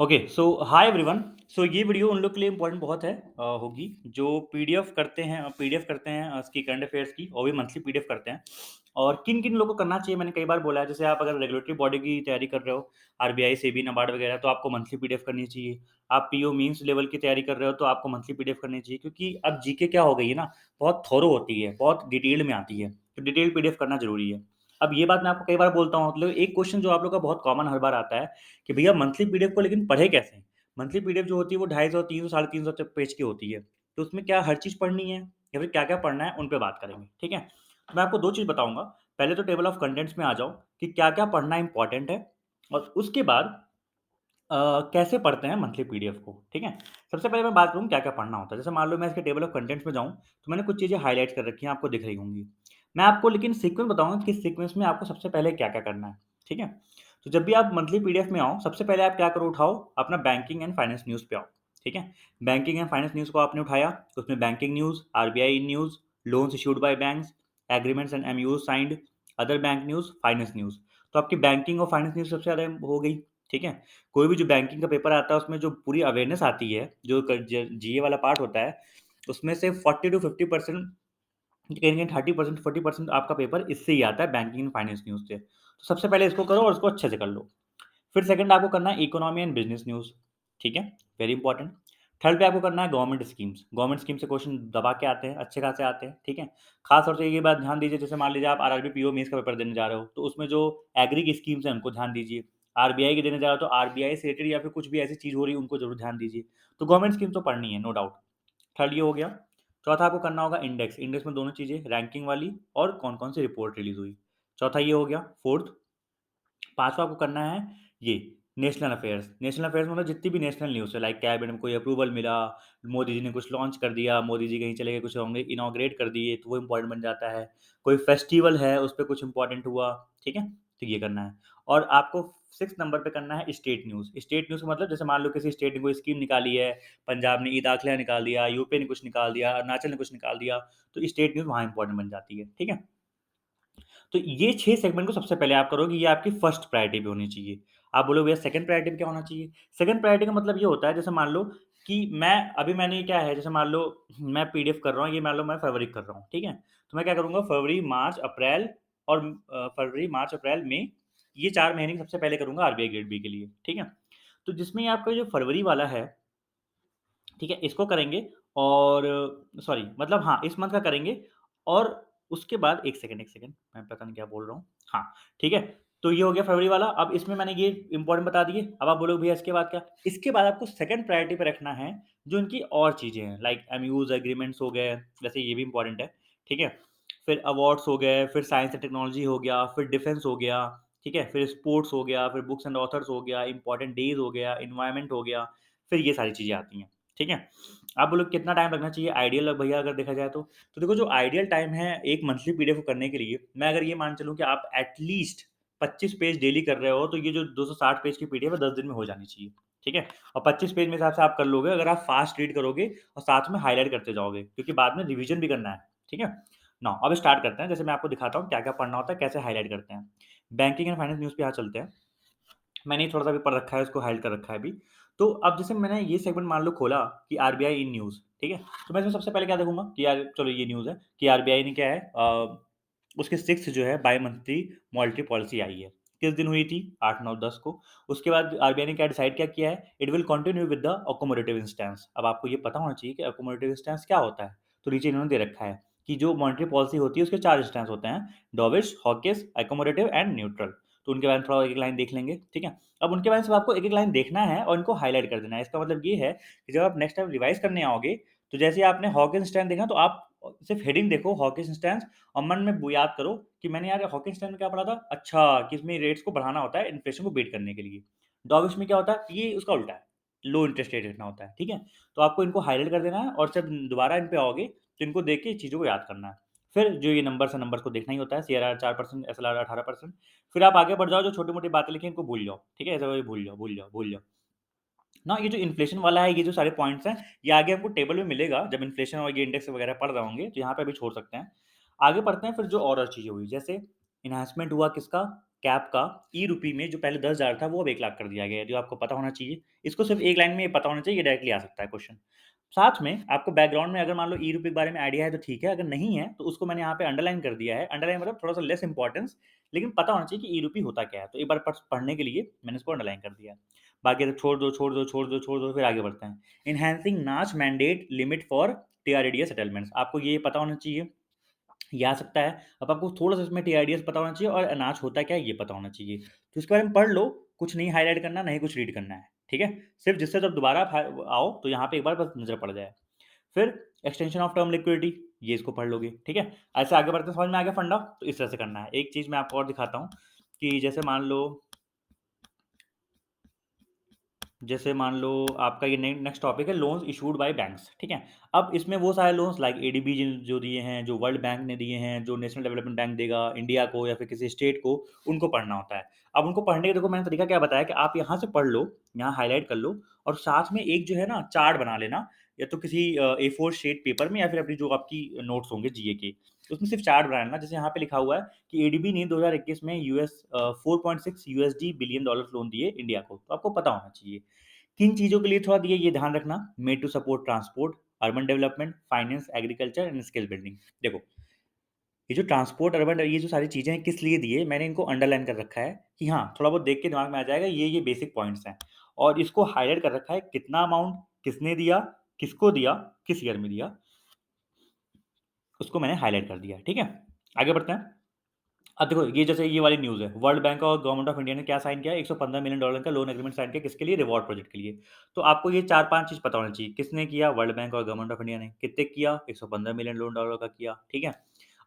Okay so hi everyone. सो ये video उन लोग के लिए इम्पोर्टेंट बहुत है होगी जो पीडीएफ करते हैं इसकी करंट अफेयर्स की और भी मंथली पीडीएफ करते हैं। और किन किन लोगों को करना चाहिए मैंने कई बार बोला है, जैसे आप अगर रेगुलेटरी बॉडी की तैयारी कर रहे हो, आरबीआई सेबी नाबार्ड वगैरह, तो आपको मंथली पीडीएफ करनी चाहिए। आप पीओ मीन्स लेवल की तैयारी कर रहे हो तो आपको मंथली पीडीएफ करनी चाहिए, क्योंकि अब जीके क्या हो गई है ना, बहुत थोरो होती है, बहुत डिटेल में आती है, तो डिटेल पीडीएफ करना जरूरी है। अब ये बात मैं आपको कई बार बोलता हूँ, मतलब एक क्वेश्चन जो आप लोग का बहुत कॉमन हर बार आता है कि भैया मंथली पीडीएफ को लेकिन पढ़े कैसे? मंथली पीडीएफ जो होती है वो 250, 300, साढ़े 300 पेज की होती है। तो उसमें क्या हर चीज़ पढ़नी है या फिर क्या-क्या पढ़ना है, उन पे बात करेंगे, ठीक है? तो मैं आपको 2 चीज़ बताऊँगा। पहले तो टेबल ऑफ कंटेंट्स में आ जाओ कि क्या-क्या पढ़ना इम्पोर्टेंट है, और उसके बाद कैसे पढ़ते हैं मंथली पीडीएफ को, ठीक है? सबसे पहले मैं बात करूँ क्या-क्या पढ़ना होता है। जैसे मान लो मैं इसके टेबल ऑफ कंटेंट्स में जाऊँ, तो मैंने कुछ चीज़ें हाइलाइट कर रखी हैं, आपको दिख रही होंगी। मैं आपको लेकिन सीक्वेंस बताऊँगा कि सीक्वेंस में आपको सबसे पहले क्या-क्या करना है, ठीक है? तो जब भी आप मंथली पीडीएफ में आओ, सबसे पहले आप क्या करो, उठाओ अपना बैंकिंग एंड फाइनेंस न्यूज़ पे आओ, ठीक है? बैंकिंग एंड फाइनेंस न्यूज़ को आपने उठाया, तो उसमें banking news, RBI news, loans issued by banks, agreements and MoUs signed, other bank news, finance news. तो आपकी बैंकिंग और फाइनेंस न्यूज़ सबसे ज़्यादा हो गई, ठीक है? कोई भी जो बैंकिंग का पेपर आता है उसमें जो पूरी अवेयरनेस आती है, जो जीए वाला पार्ट होता है, उसमें से 40 टू 50% कहीं-कहीं 30% 40% आपका पेपर इससे ही आता है, बैंकिंग एंड फाइनेंस न्यूज़ से। तो सबसे पहले इसको करो और इसको अच्छे से कर लो। फिर सेकंड आपको करना है इकोनॉमी एंड बिज़नेस न्यूज़, ठीक है? Very important. थर्ड पे आपको करना है गवर्नमेंट स्कीम्स। गवर्नमेंट स्कीम से क्वेश्चन दबा के आते हैं, अच्छे खासे आते हैं, ठीक है? खास तौर से ये बात ध्यान दीजिए, जैसे मान लीजिए आप आरआरबी पीओ मेंस का पेपर देने जा रहे हो, तो उसमें जो एग्री की स्कीम्स हैं उनको ध्यान दीजिए। आरबीआई के देने जा रहे हो तो आरबीआई से रिलेटेड या फिर कुछ भी ऐसी चीज़ हो रही है उनको ज़रूर ध्यान दीजिए। तो गवर्नमेंट स्कीम तो पढ़नी है, नो डाउट। थर्ड ये हो गया। चौथा आपको करना होगा इंडेक्स। इंडेक्स में दोनों चीज़ें, रैंकिंग वाली और कौन-कौन सी रिपोर्ट रिलीज़ हुई। चौथा ये हो गया। फोर्थ, पाँचवाँ आपको करना है ये नेशनल अफेयर्स। नेशनल अफेयर्स मतलब जितनी भी नेशनल न्यूज़ है, लाइक कैबिनेट में कोई अप्रूवल मिला, मोदी जी ने कुछ लॉन्च कर दिया, मोदी जी कहीं चले गए, कुछ होंगे इनॉग्रेट कर दिए, तो वो इम्पोर्टेंट बन जाता है। कोई फेस्टिवल है, उस पे कुछ इम्पोर्टेंट हुआ, ठीक है? तो ये करना है। और आपको 6 नंबर पे करना है स्टेट न्यूज़। स्टेट न्यूज़ का मतलब जैसे मान लो किसी स्टेट ने कोई स्कीम निकाली है, पंजाब ने ई-दाखिला निकाल दिया, यूपी ने कुछ निकाल दिया, अरुणाचल ने कुछ निकाल दिया, तो स्टेट न्यूज़ वहाँ इम्पोर्टेंट बन जाती है, ठीक है? तो ये 6 सेगमेंट को सबसे पहले आप करोगे, ये आपकी फर्स्ट प्रायोरिटी पे होनी चाहिए। आप बोलोगे भैया सेकंड प्रायोरिटी पे क्या होना चाहिए? सेकंड प्रायोरिटी का मतलब ये होता है, जैसे मान लो कि मैंने क्या है, जैसे मान लो मैं पीडीएफ कर रहा हूँ, ये मान लो मैं फरवरी कर रहा हूँ, ठीक है? तो मैं क्या करूँगा, फरवरी, मार्च, अप्रैल और फरवरी, मार्च, अप्रैल, मई, ये 4 महीने की सबसे पहले करूँगा आरबीआई ग्रेड बी के लिए, ठीक है? तो जिसमें ये आपका जो फरवरी वाला है, ठीक है, इसको करेंगे और सॉरी मतलब हाँ, इस मंथ का करेंगे और उसके बाद 1 सेकंड मैं पता नहीं क्या बोल रहा हूँ। हाँ, ठीक है, तो ये हो गया फरवरी वाला। अब इसमें मैंने ये इम्पोर्टेंट बता दिए। अब आप बोलोगे भैया इसके बाद क्या? इसके बाद आपको सेकंड प्रायोरिटी पे रखना है जो इनकी और चीज़ें हैं, लाइक एमओयूज़, एग्रीमेंट्स हो गए, वैसे ये भी इम्पोर्टेंट है, ठीक है? फिर अवार्ड्स हो गए, फिर साइंस एंड टेक्नोलॉजी हो गया, फिर डिफेंस हो गया, ठीक है? फिर स्पोर्ट्स हो गया, फिर बुक्स एंड ऑथर्स हो गया, इम्पोर्टेंट डेज़ हो गया, एनवायरनमेंट हो गया, फिर ये सारी चीज़ें आती हैं, ठीक है? आप बोलोगे कितना टाइम लगना चाहिए आइडियल भैया अगर देखा जाए तो? तो देखो जो आइडियल टाइम है एक मंथली पीडीएफ को करने के लिए, मैं अगर ये मान चलूँ कि आप एटलीस्ट 25 पेज डेली कर रहे हो, तो ये जो 260 पेज की पीडीएफ है 10 दिन में हो जानी चाहिए, ठीक है? और 25 पेज मेरे हिसाब से आप कर लोगे अगर आप फास्ट रीड करोगे और साथ में हाइलाइट करते जाओगे, क्योंकि बाद में रिवीजन भी करना है, ठीक है? नाउ अब स्टार्ट करते हैं, जैसे मैं आपको दिखाता हूँ क्या-क्या पढ़ना होता है, कैसे हाइलाइट करते हैं। बैंकिंग एंड फाइनेंस न्यूज़ पे यहाँ चलते हैं। मैंने ये थोड़ा-सा भी पढ़ रखा है, उसको हाइड कर रखा है अभी। तो अब जैसे मैंने ये सेगमेंट मान लो खोला कि आरबीआई इन न्यूज़, ठीक है? तो मैं इसमें सबसे पहले क्या देखूँगा कि यार चलो ये न्यूज़ है कि आरबीआई ने क्या है उसकी 6th जो है बाय मंथली मॉनेटरी पॉलिसी आई है। किस दिन हुई थी? 8, 9, 10 को। उसके बाद आरबीआई ने क्या डिसाइड क्या किया है? It will continue with the accommodative instance. अब आपको ये पता होना चाहिए कि अकोमोडेटिव इंस्टेंस क्या होता है? तो नीचे इन्होंने दे रखा है कि जो मॉनेटरी पॉलिसी होती है उसके 4 इंस्टेंस होते हैं, डॉविश, हॉकिश, अकोमोडेटिव एंड न्यूट्रल। तो उनके बारे में थोड़ा एक-एक लाइन देख लेंगे, ठीक है? अब उनके बारे में सिर्फ आपको एक-एक लाइन देखना है और इनको हाइलाइट कर देना है। इसका मतलब ये है कि जब आप नेक्स्ट टाइम रिवाइज़ करने आओगे, तो जैसे ही आपने हॉकिंस स्टैंड देखा तो आप सिर्फ हेडिंग देखो हॉकिंस स्टैंड और मन में वो याद करो कि मैंने यार हॉकिंस स्टैंड में क्या पढ़ा था? अच्छा, कि इसमें रेट्स को बढ़ाना होता है इन्फ्लेशन को बीट करने के लिए। डॉविश में क्या होता है? ये उसका उल्टा है, लो इंटरेस्ट रेट रखना होता है, ठीक है? तो आपको इनको हाइलाइट कर देना है और जब दोबारा इन पे आओगे, तो इनको देख के चीज़ों को याद करना है। फिर जो ये नंबर्स हैं, नंबर्स को देखना ही होता है, सीआरआर 4%, एसएलआर 18%। फिर आप आगे बढ़ जाओ, जो छोटी-मोटी बातें लिखी हैं, इनको भूल जाओ, ठीक है? ऐसा वही भूल जाओ, भूल जाओ, भूल जाओ। ना ये जो इन्फ्लेशन वाला है, ये जो सारे पॉइंट्स हैं, ये आगे आपको टेबल में मिलेगा, जब इन्फ्लेशन और ये इंडेक्स वगैरह पढ़ रहे होंगे, तो यहाँ पे अभी छोड़ सकते हैं। आगे बढ़ते हैं फिर जो और चीज़ें हुई, जैसे एनहांसमेंट हुआ किसका? कैप का ई-रूपी में जो पहले 10,000 था वो अब 1 लाख कर दिया गया है, जो आपको पता होना चाहिए। इसको सिर्फ़ एक लाइन में ये पता होना चाहिए, ये डायरेक्टली आ सकता है क्वेश्चन। साथ में आपको बैकग्राउंड में अगर मान लो ई-रूपी के बारे में आइडिया है तो ठीक है, अगर नहीं है तो उसको मैंने यहाँ पे अंडरलाइन कर दिया है। अंडरलाइन मतलब थोड़ा-सा लेस इम्पोर्टेंस, लेकिन पता होना चाहिए कि ई-रूपी होता क्या है। तो एक बार पढ़ने के लिए मैंने इसको अंडरलाइन कर दिया है। बाकी तो छोड़ दो, छोड़ दो, छोड़ दो, छोड़ दो, फिर आगे बढ़ते हैं। एनहांसिंग नाच मैंडेट लिमिट फॉर टीआरडीएस सेटलमेंट्स, आपको ये पता होना चाहिए, ये आ सकता है। अब आपको थोड़ा-सा इसमें टीआरडीएस पता होना चाहिए और अनाज होता क्या है ये पता होना चाहिए। तो इसके बारे में पढ़ लो, कुछ नहीं हाइलाइट करना, ना ही कुछ रीड करना है, ठीक है? सिर्फ़ जिससे जब दोबारा आओ तो यहाँ पे एक बार बस नज़र पड़ जाए। फिर एक्सटेंशन ऑफ टर्म लिक्विडिटी, ये इसको पढ़ लोगे, ठीक है? ऐसे आगे बढ़ते समझ में आ गया फंडा? तो इस तरह से करना है। एक चीज़ मैं आपको और दिखाता हूँ कि जैसे मान लो आपका ये नेक्स्ट टॉपिक है लोन्स इशूड बाय बैंक्स, ठीक है? अब इसमें वो सारे लोन्स लाइक एडीबी जिन जो दिए हैं, जो वर्ल्ड बैंक ने दिए हैं, जो नेशनल डेवलपमेंट बैंक देगा इंडिया को या फिर किसी स्टेट को, उनको पढ़ना होता है। अब उनको पढ़ने का देखो मैंने तरीका क्या बताया कि आप यहाँ से पढ़ लो, यहाँ हाइलाइट कर लो और साथ में एक जो है ना चार्ट बना लेना, या तो किसी ए4 शीट पेपर में या फिर अपनी जो आपकी नोट्स होंगे जीए के, उसमें सिर्फ चार्ट बना लेना। जैसे यहाँ पे लिखा हुआ है कि एडीबी ने 2021 में 4.6 यूएसडी बिलियन डॉलर्स लोन दिए इंडिया को, तो आपको पता होना चाहिए। किन चीज़ों के लिए थोड़ा दिए ये ध्यान रखना, made to support transport, urban development, finance, agriculture and skill building. देखो, ये जो ट्रांसपोर्ट, अर्बन, ये जो सारी चीज़ें हैं किस लिए दिए, मैंने इनको अंडरलाइन कर रखा है कि हाँ, थोड़ा बहुत देख के दिमाग में आ जाएगा ये बेसिक पॉइंट्स हैं। और इसको हाइलाइट कर रखा है कितना अमाउंट, किसने दिया, किसको दिया, किस ईयर में दिया, उसको मैंने हाइलाइट कर दिया, ठीक है? आगे बढ़ते हैं। अब देखो ये जैसे ये वाली न्यूज़ है, वर्ल्ड बैंक और गवर्नमेंट ऑफ इंडिया ने क्या साइन किया है, $115 मिलियन का लोन एग्रीमेंट साइन किया, किसके लिए? रिवॉर्ड प्रोजेक्ट के लिए। तो आपको ये 4-5 चीज़ पता होनी चाहिए, किसने किया? वर्ल्ड बैंक और गवर्नमेंट ऑफ इंडिया ने। कितने किया? $115 मिलियन लोन डॉलर का किया, ठीक है?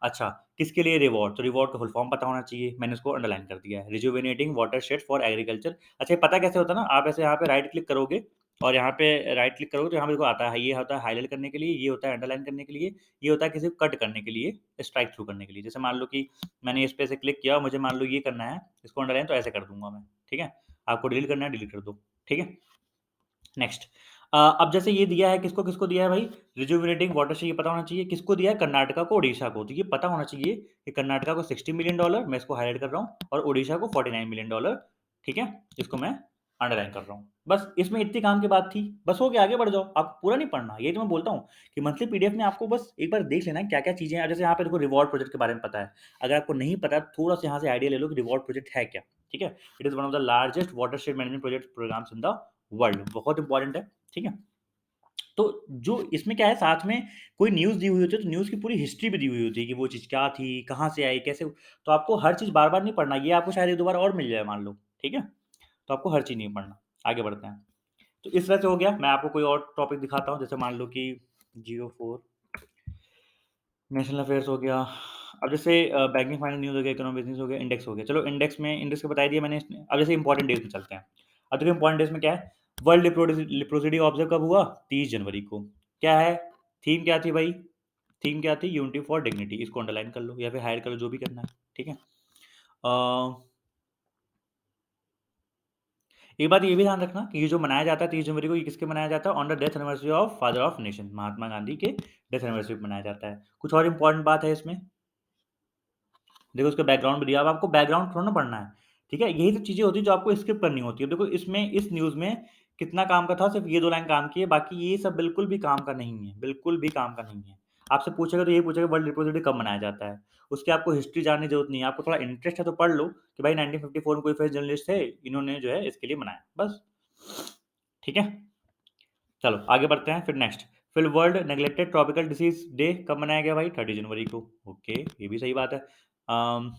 अच्छा, किसके लिए रिवॉर्ड? तो रिवॉर्ड का फुल फॉर्म पता होना चाहिए, मैंने उसको अंडरलाइन कर दिया है, रिजुवेनेटिंग वाटरशेड फॉर एग्रीकल्चर। अच्छा, ये पता कैसे होता है ना, आप ऐसे यहाँ पे राइट क्लिक करोगे और यहाँ पे राइट क्लिक करोगे तो यहाँ पे देखो आता है, ये होता है हाइलाइट करने के लिए, ये होता है अंडरलाइन करने के लिए, ये होता है किसी को कट करने के लिए, स्ट्राइक थ्रू करने के लिए। जैसे मान लो कि मैंने इस पे ऐसे क्लिक किया और मुझे मान लो ये करना है, इसको अंडरलाइन, तो ऐसे कर दूँगा मैं, ठीक है? आपको डिलीट करना है, डिलीट कर दो, ठीक है? नेक्स्ट अब जैसे ये दिया है, किसको-किसको दिया है भाई? रिजुविनेटिंग वाटरशेड, ये पता होना चाहिए, किसको दिया है? कर्नाटका को, ओडिशा को। तो ये पता होना चाहिए कि कर्नाटका को $60 मिलियन, मैं इसको हाइलाइट कर रहा हूँ, और ओडिशा को $49 मिलियन, ठीक है? इसको मैं अंडरलाइन कर रहा हूँ। बस इसमें इतनी काम की बात थी, बस हो गया, आगे बढ़ जाओ। आपको पूरा नहीं पढ़ना, यही तो मैं बोलता हूँ कि मंथली पीडीएफ में आपको बस एक बार देख लेना है क्या-क्या चीज़ें हैं। जैसे यहाँ पे देखो रिवॉर्ड प्रोजेक्ट के बारे में पता है। अगर आपको नहीं पता, थोड़ा-सा यहाँ से आइडिया ले लो कि रिवॉर्ड प्रोजेक्ट है क्या, ठीक है? It is one of the largest watershed management project programmes in the world, बहुत इंपॉर्टेंट है, ठीक है? तो जो इसमें क्या है, साथ में कोई न्यूज़ दी हुई होती है, तो न्यूज़ की पूरी हिस्ट्री भी दी हुई होती है कि वो चीज़ क्या थी, कहाँ से आई, कैसे, तो आपको हर चीज़ बार-बार नहीं पढ़ना, ये आपको शायद 1-2 बार और मिल जाए मान लो, ठीक है? तो आपको हर चीज़ नहीं पढ़ना। आगे बढ़ते हैं। तो इस तरह से हो गया। मैं आपको कोई और टॉपिक दिखाता हूँ, जैसे मान लो कि जियो 4 नेशनल अफेयर्स हो गया। अब जैसे बैंकिंग, फाइनेंस, न्यूज़ हो गया, इकोनॉमिक, बिज़नेस हो गया, इंडेक्स हो गया। चलो इंडेक्स को बता दिया मैंने इसमें। अब जैसे इंपॉर्टेंट डेज़ में चलते हैं। अब देखो इंपॉर्टेंट डेज़ में क्या है? वर्ल्ड लेप्रोसिटी ऑब्ज़र्व कब हुआ? 30 जनवरी को। क्या है? थीम क्या थी भाई? थीम क्या थी? Unity for dignity. इसको अंडरलाइन कर लो या फिर हाइड कर लो, जो भी करना है, ठीक है? अ एक बात ये भी ध्यान रखना कि ये जो मनाया जाता है 30 जनवरी को, ये किसके मनाया जाता है? On the death anniversary of father of nation, Mahatma Gandhi के डेथ एनिवर्सरी पे मनाया जाता है। कुछ और इम्पोर्टेंट बात है इसमें, देखो उसका बैकग्राउंड भी दिया। अब आपको बैकग्राउंड थोड़ा ना पढ़ना है, ठीक है? यही सब चीज़ें होती हैं जो आपको स्किप करनी होती है। देखो इसमें इस न्यूज़ में कितना काम का था, सिर्फ़ ये 2 लाइन काम की है, बाकी ये सब बिल्कुल भी काम का नहीं है, बिल्कुल भी काम का नहीं है। आपसे पूछेगा तो यही पूछेगा वर्ल्ड रिपॉज़िटरी कब मनाया जाता है? उसकी आपको हिस्ट्री जानने की ज़रूरत नहीं है। आपको थोड़ा इंटरेस्ट है तो पढ़ लो कि भाई 1954 में कोई फेमस जर्नलिस्ट थे, इन्होंने जो है इसके लिए मनाया, बस। ठीक है? चलो आगे बढ़ते हैं फिर नेक्स्ट। फिर world neglected tropical disease day कब मनाया गया भाई? 30 जनवरी को। ओके, ये भी सही बात है। अम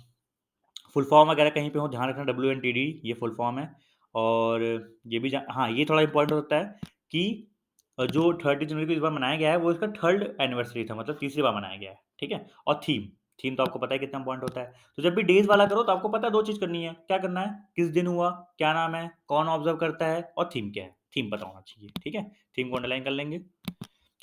फुल फॉर्म अगर कहीं पे हो ध्यान रखना, WNTD ये फुल फॉर्म है। और ये भी हाँ, ये थोड़ा इम्पोर्टेंट होता है कि जो 30 जनवरी को इस बार मनाया गया है वो इसका 3rd एनिवर्सरी था, मतलब तीसरी बार मनाया गया है, ठीक है? और थीम, थीम तो आपको पता है कितना इम्पोर्टेंट होता है। तो जब भी डेज़ वाला करो तो आपको पता है 2 चीज़ करनी है। क्या करना है? किस दिन हुआ, क्या नाम है, कौन ऑब्ज़र्व करता है और थीम क्या है? थीम पता होना चाहिए, ठीक है? थीम को अंडरलाइन कर लेंगे।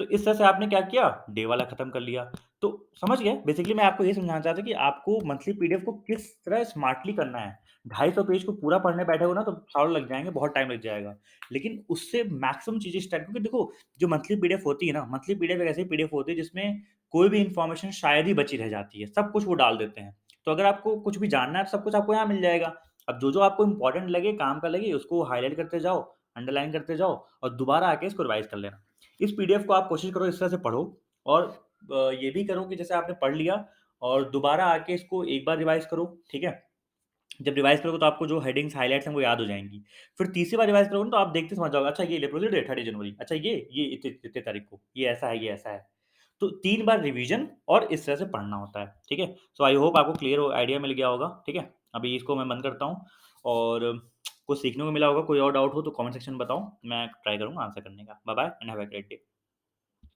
तो इस तरह से आपने क्या किया, डे वाला खत्म कर लिया। तो समझ गए, बेसिकली मैं आपको ये समझाना चाहता था कि आपको मंथली पीडीएफ को किस तरह स्मार्टली करना है। 250 पेज को पूरा पढ़ने बैठोगे ना तो सालों लग जाएँगे, बहुत टाइम लग जाएगा। लेकिन उससे मैक्सिमम चीज़ें स्टार्ट, क्योंकि देखो जो मंथली पीडीएफ होती है ना, मंथली पीडीएफ एक ऐसी पीडीएफ होती है जिसमें कोई भी इन्फॉर्मेशन शायद ही बची रह जाती है, सब कुछ वो डाल देते हैं। तो अगर आपको कुछ भी जानना है, तो सब कुछ आपको यहाँ मिल जाएगा। अब जो-जो आपको इम्पोर्टेंट लगे, काम का लगे, उसको हाइलाइट करते जाओ, अंडरलाइन करते जाओ और दोबारा आके इसको रिवाइज़ कर लेना। इस पीडीएफ को आप कोशिश करो इस तरह से पढ़ो और ये भी करो कि जैसे आपने पढ़ लिया और दोबारा आके इसको एक बार रिवाइज़ करो, ठीक है? जब रिवाइज़ करोगे तो आपको जो हेडिंग्स, हाइलाइट्स हैं वो याद हो जाएँगी। फिर तीसरी बार रिवाइज़ करोगे ना तो आप देखते समझ जाओगे, अच्छा ये लेप्रोज़िट है 30 जनवरी, अच्छा ये इतने तारीख को, ये ऐसा है, ये ऐसा है। तो 3 बार रिवीजन और इस तरह से पढ़ना होता है, ठीक है? सो आई होप आपको क्लियर आइडिया मिल गया होगा, ठीक है? अभी इसको मैं बंद करता हूँ और कुछ सीखने को मिला होगा, कोई और डाउट हो तो कमेंट सेक्शन में बताओ, मैं ट्राई करूँगा आंसर करने का। Bye bye and have a great day.